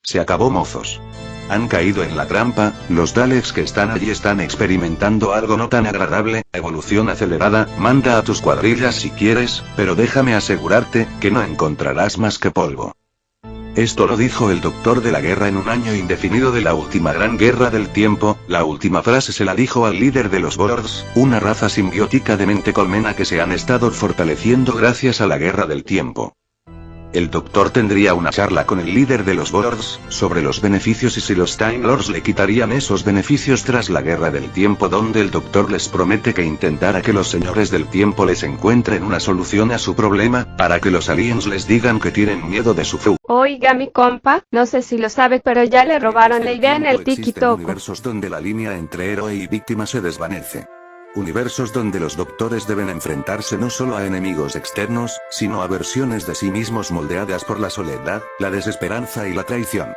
Se acabó, mozos. Han caído en la trampa, los Daleks que están allí están experimentando algo no tan agradable, evolución acelerada, manda a tus cuadrillas si quieres, pero déjame asegurarte, que no encontrarás más que polvo. Esto lo dijo el Doctor de la Guerra en un año indefinido de la última gran guerra del tiempo. La última frase se la dijo al líder de los Borgs, una raza simbiótica de mente colmena que se han estado fortaleciendo gracias a la guerra del tiempo. El Doctor tendría una charla con el líder de los Borgs, sobre los beneficios y si los Time Lords le quitarían esos beneficios tras la guerra del tiempo, donde el Doctor les promete que intentará que los señores del tiempo les encuentren una solución a su problema, para que los aliens les digan que tienen miedo de su Oiga mi compa, no sé si lo sabe pero ya le robaron la idea en el tiki-toco. Universos donde la línea entre héroe y víctima se desvanece. Universos donde los doctores deben enfrentarse no solo a enemigos externos, sino a versiones de sí mismos moldeadas por la soledad, la desesperanza y la traición.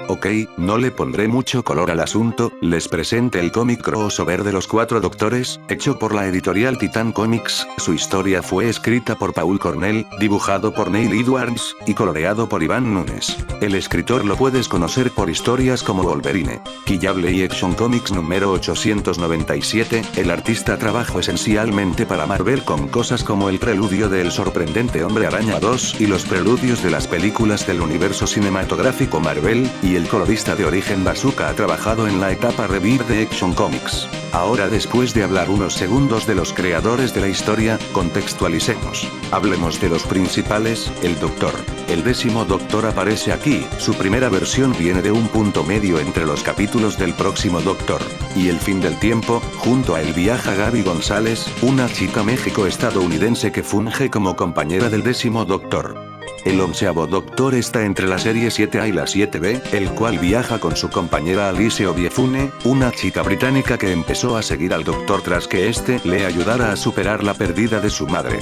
Ok, no le pondré mucho color al asunto, les presente el cómic crossover de los 4 doctores, hecho por la editorial Titan Comics. Su historia fue escrita por Paul Cornell, dibujado por Neil Edwards, y coloreado por Iván Nunes. El escritor lo puedes conocer por historias como Wolverine, Killable y Action Comics número 897, el artista trabajó esencialmente para Marvel con cosas como el preludio de El sorprendente Hombre Araña 2 y los preludios de las películas del universo cinematográfico Marvel, y el colorista de origen Bazooka ha trabajado en la etapa Revive de Action Comics. Ahora, después de hablar unos segundos de los creadores de la historia, contextualicemos. Hablemos de los principales. El Doctor. El 10º Doctor aparece aquí, su primera versión viene de un punto medio entre los capítulos del próximo Doctor y El fin del tiempo. Junto a él viaja Gaby González, una chica México-estadounidense que funge como compañera del 10º Doctor. El 11º Doctor está entre la serie 7A y la 7B, el cual viaja con su compañera Alice Obiefune, una chica británica que empezó a seguir al Doctor tras que éste le ayudara a superar la pérdida de su madre.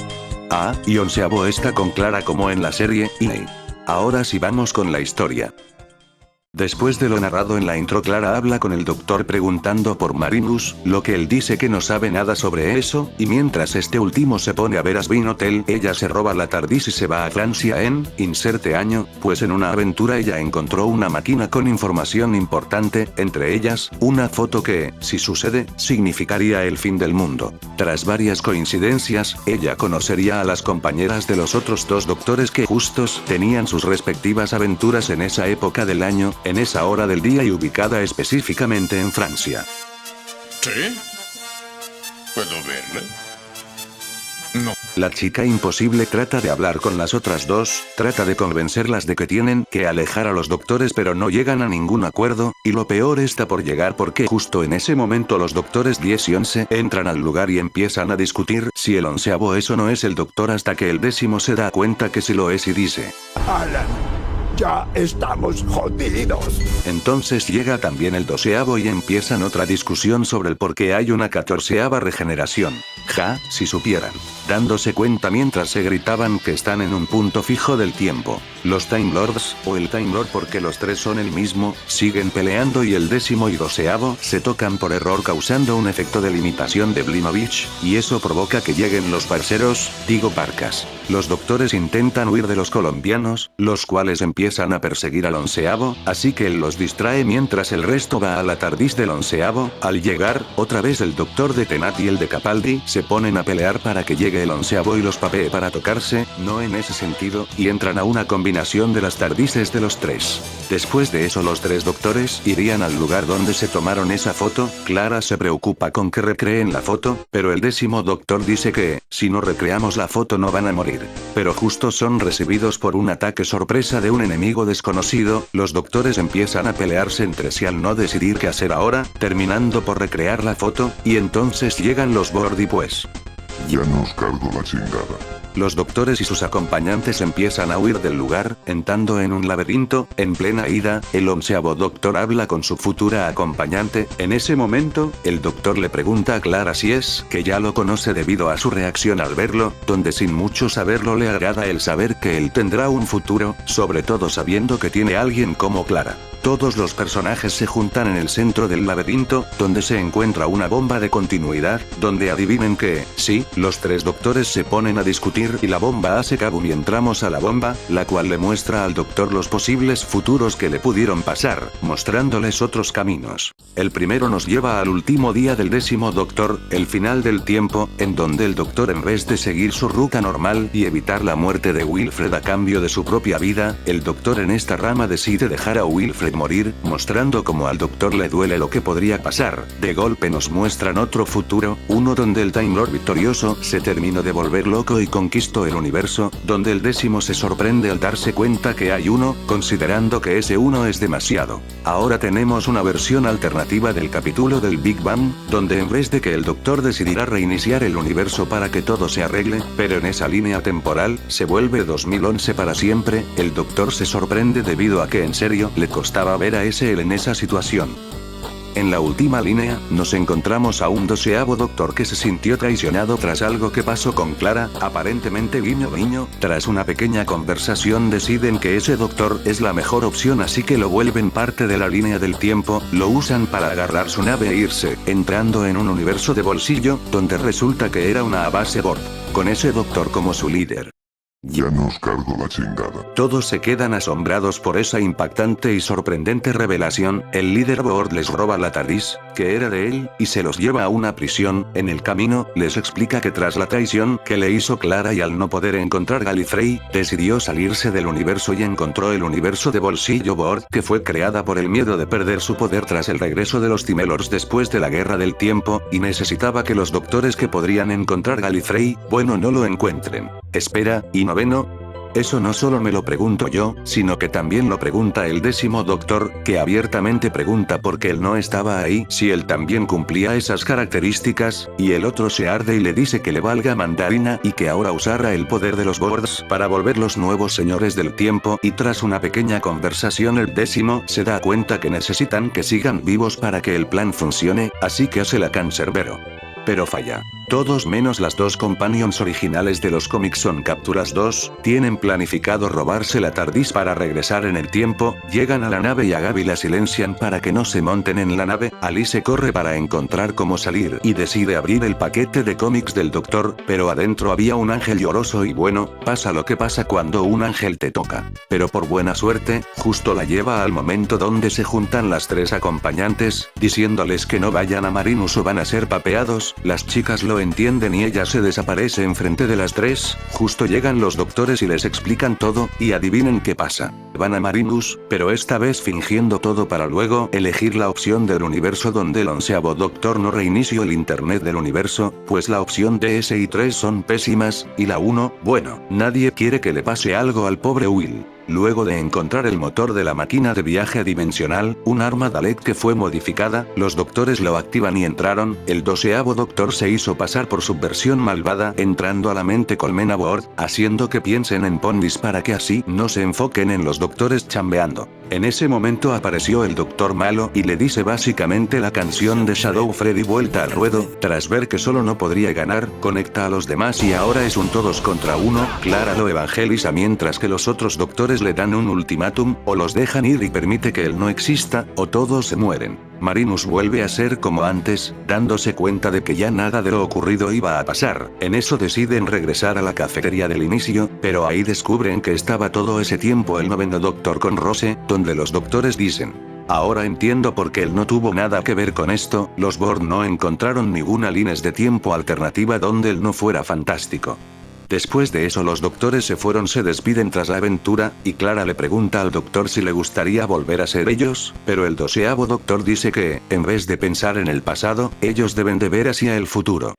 Y 11º está con Clara como en la serie, y ahora sí vamos con la historia. Después de lo narrado en la intro, Clara habla con el Doctor preguntando por Marinus, lo que él dice que no sabe nada sobre eso, y mientras este último se pone a ver Asbin Hotel, ella se roba la TARDIS y se va a Francia en, inserte año, pues en una aventura ella encontró una máquina con información importante, entre ellas, una foto que, si sucede, significaría el fin del mundo. Tras varias coincidencias, ella conocería a las compañeras de los otros 2 doctores que justos tenían sus respectivas aventuras en esa época del año, en esa hora del día y ubicada específicamente en Francia. ¿Sí? ¿Puedo verla? No. La chica imposible trata de hablar con las otras 2, trata de convencerlas de que tienen que alejar a los doctores pero no llegan a ningún acuerdo, y lo peor está por llegar porque justo en ese momento los doctores 10 y 11 entran al lugar y empiezan a discutir si el 11º eso no es el Doctor hasta que el 10º se da cuenta que sí lo es y dice: Alan, ya estamos jodidos. Entonces llega también el 12º y empiezan otra discusión sobre el por qué hay una 14ª regeneración. Si supieran. Dándose cuenta mientras se gritaban que están en un punto fijo del tiempo. Los Time Lords, o el Time Lord porque los 3 son el mismo, siguen peleando y el 10º y 12º se tocan por error causando un efecto de limitación de Blinovich, y eso provoca que lleguen los parceros, digo parcas. Los doctores intentan huir de los colombianos, los cuales empiezan a perseguir al 11º, así que él los distrae mientras el resto va a la TARDIS del 11º. Al llegar, otra vez el Doctor de Tennant y el de Capaldi se ponen a pelear para que llegue el 11º y los papee para tocarse, no en ese sentido, y entran a una combinación de las TARDISes de los 3. Después de eso los 3 doctores irían al lugar donde se tomaron esa foto. Clara se preocupa con que recreen la foto, pero el 10º Doctor dice que, si no recreamos la foto no van a morir. Pero justo son recibidos por un ataque sorpresa de un enemigo desconocido, los doctores empiezan a pelearse entre sí al no decidir qué hacer ahora, terminando por recrear la foto, y entonces llegan los Borg y pues ya nos cargo la chingada. Los doctores y sus acompañantes empiezan a huir del lugar, entrando en un laberinto. En plena ida, el 11º Doctor habla con su futura acompañante. En ese momento, el Doctor le pregunta a Clara si es que ya lo conoce debido a su reacción al verlo, donde sin mucho saberlo le agrada el saber que él tendrá un futuro, sobre todo sabiendo que tiene a alguien como Clara. Todos los personajes se juntan en el centro del laberinto, donde se encuentra una bomba de continuidad, donde adivinen que, sí, los tres doctores se ponen a discutir y la bomba hace kabum y entramos a la bomba, la cual le muestra al doctor los posibles futuros que le pudieron pasar, mostrándoles otros caminos. El primero nos lleva al último día del 10º doctor, el final del tiempo, en donde el doctor en vez de seguir su ruta normal y evitar la muerte de Wilfred a cambio de su propia vida, el doctor en esta rama decide dejar a Wilfred morir, mostrando cómo al doctor le duele lo que podría pasar. De golpe nos muestran otro futuro, uno donde el Time Lord victorioso se terminó de volver loco y conquistó el universo, donde el 10º se sorprende al darse cuenta que hay uno, considerando que ese uno es demasiado. Ahora tenemos una versión alternativa del capítulo del Big Bang, donde en vez de que el doctor decidirá reiniciar el universo para que todo se arregle, pero en esa línea temporal, se vuelve 2011 para siempre, el doctor se sorprende debido a que en serio le costaba ver a él en esa situación. En la última línea, nos encontramos a un 12º doctor que se sintió traicionado tras algo que pasó con Clara, aparentemente guiño guiño, tras una pequeña conversación deciden que ese doctor es la mejor opción así que lo vuelven parte de la línea del tiempo, lo usan para agarrar su nave e irse, entrando en un universo de bolsillo, donde resulta que era una base Borg, con ese doctor como su líder. Ya nos cargo la chingada. Todos se quedan asombrados por esa impactante y sorprendente revelación, el líder Borg les roba la TARDIS, que era de él, y se los lleva a una prisión. En el camino, les explica que tras la traición que le hizo Clara y al no poder encontrar Gallifrey, decidió salirse del universo y encontró el universo de bolsillo Borg, que fue creada por el miedo de perder su poder tras el regreso de los Time Lords después de la Guerra del Tiempo, y necesitaba que los doctores que podrían encontrar Gallifrey, bueno, no lo encuentren. Espera, ¿y noveno? Eso no solo me lo pregunto yo, sino que también lo pregunta el 10º doctor, que abiertamente pregunta por qué él no estaba ahí si él también cumplía esas características, y el otro se arde y le dice que le valga mandarina y que ahora usara el poder de los Borgs para volver los nuevos señores del tiempo, y tras una pequeña conversación el 10º se da cuenta que necesitan que sigan vivos para que el plan funcione, así que hace la cancerbero. Pero falla. Todos menos las dos companions originales de los cómics son capturas 2, tienen planificado robarse la TARDIS para regresar en el tiempo, llegan a la nave y a Gaby la silencian para que no se monten en la nave, Alice corre para encontrar cómo salir y decide abrir el paquete de cómics del doctor, pero adentro había un ángel lloroso y bueno, pasa lo que pasa cuando un ángel te toca. Pero por buena suerte, justo la lleva al momento donde se juntan las tres acompañantes, diciéndoles que no vayan a Marinus o van a ser papeados, las chicas lo entienden y ella se desaparece enfrente de las tres, justo llegan los doctores y les explican todo, y adivinen qué pasa. Van a Marinus, pero esta vez fingiendo todo para luego elegir la opción del universo donde el 11º doctor no reinició el internet del universo, pues la opción DS y 3 son pésimas, y la 1, bueno, nadie quiere que le pase algo al pobre Will. Luego de encontrar el motor de la máquina de viaje dimensional, un arma Dalek que fue modificada, los doctores lo activan y entraron, el 12º doctor se hizo pasar por su versión malvada entrando a la mente colmena Borg, haciendo que piensen en Pondis para que así no se enfoquen en los doctores chambeando. En ese momento apareció el doctor malo y le dice básicamente la canción de Shadow Freddy vuelta al ruedo, tras ver que solo no podría ganar, conecta a los demás y ahora es un todos contra uno, Clara lo evangeliza mientras que los otros doctores le dan un ultimátum, o los dejan ir y permite que él no exista, o todos se mueren. Marinus vuelve a ser como antes, dándose cuenta de que ya nada de lo ocurrido iba a pasar. En eso deciden regresar a la cafetería del inicio, pero ahí descubren que estaba todo ese tiempo el 9º doctor con Rose, donde los doctores dicen: ahora entiendo por qué él no tuvo nada que ver con esto, los Borg no encontraron ninguna línea de tiempo alternativa donde él no fuera fantástico. Después de eso los doctores se despiden tras la aventura, y Clara le pregunta al doctor si le gustaría volver a ser ellos, pero el 12º doctor dice que, en vez de pensar en el pasado, ellos deben de ver hacia el futuro.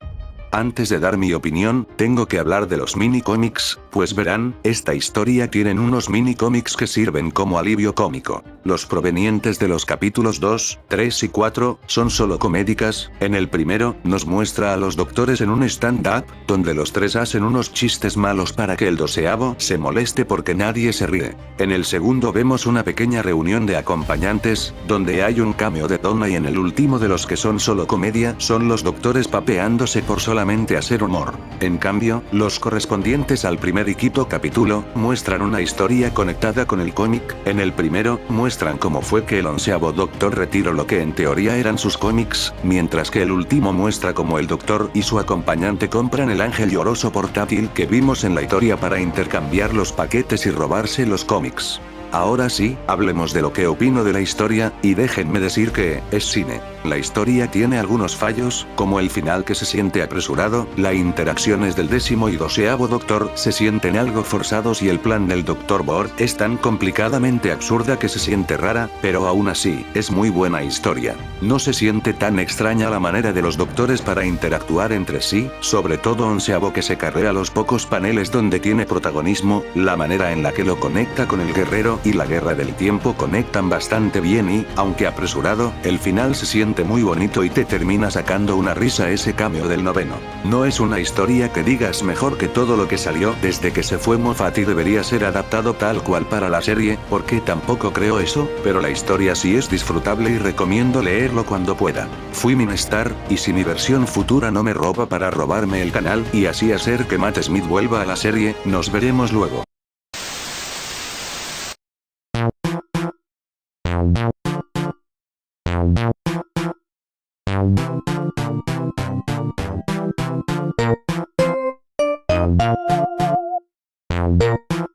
Antes de dar mi opinión, tengo que hablar de los mini cómics, pues verán, esta historia tienen unos mini cómics que sirven como alivio cómico. Los provenientes de los capítulos 2, 3 y 4, son solo comédicas. En el primero, nos muestra a los doctores en un stand-up, donde los tres hacen unos chistes malos para que el 12º se moleste porque nadie se ríe. En el segundo vemos una pequeña reunión de acompañantes, donde hay un cameo de Donna y en el último de los que son solo comedia, son los doctores papeándose por solamente solamente hacer humor. En cambio, los correspondientes al primer y quinto capítulo, muestran una historia conectada con el cómic. En el primero, muestran cómo fue que el 11º Doctor retiró lo que en teoría eran sus cómics, mientras que el último muestra cómo el Doctor y su acompañante compran el ángel lloroso portátil que vimos en la historia para intercambiar los paquetes y robarse los cómics. Ahora sí, hablemos de lo que opino de la historia, y déjenme decir que, es cine. La historia tiene algunos fallos, como el final que se siente apresurado, las interacciones del 10º y 12º Doctor se sienten algo forzados y el plan del Dr. Bor es tan complicadamente absurda que se siente rara, pero aún así, es muy buena historia. No se siente tan extraña la manera de los doctores para interactuar entre sí, sobre todo 11º que se carrea los pocos paneles donde tiene protagonismo, la manera en la que lo conecta con el guerrero y la guerra del tiempo conectan bastante bien y, aunque apresurado, el final se siente muy bonito y te termina sacando una risa ese cameo del 9º. No es una historia que digas mejor que todo lo que salió desde que se fue Moffat y debería ser adaptado tal cual para la serie, porque tampoco creo eso, pero la historia sí es disfrutable y recomiendo leerlo cuando pueda. Fui Minestar, y si mi versión futura no me roba para robarme el canal y así hacer que Matt Smith vuelva a la serie, nos veremos luego. Thank you.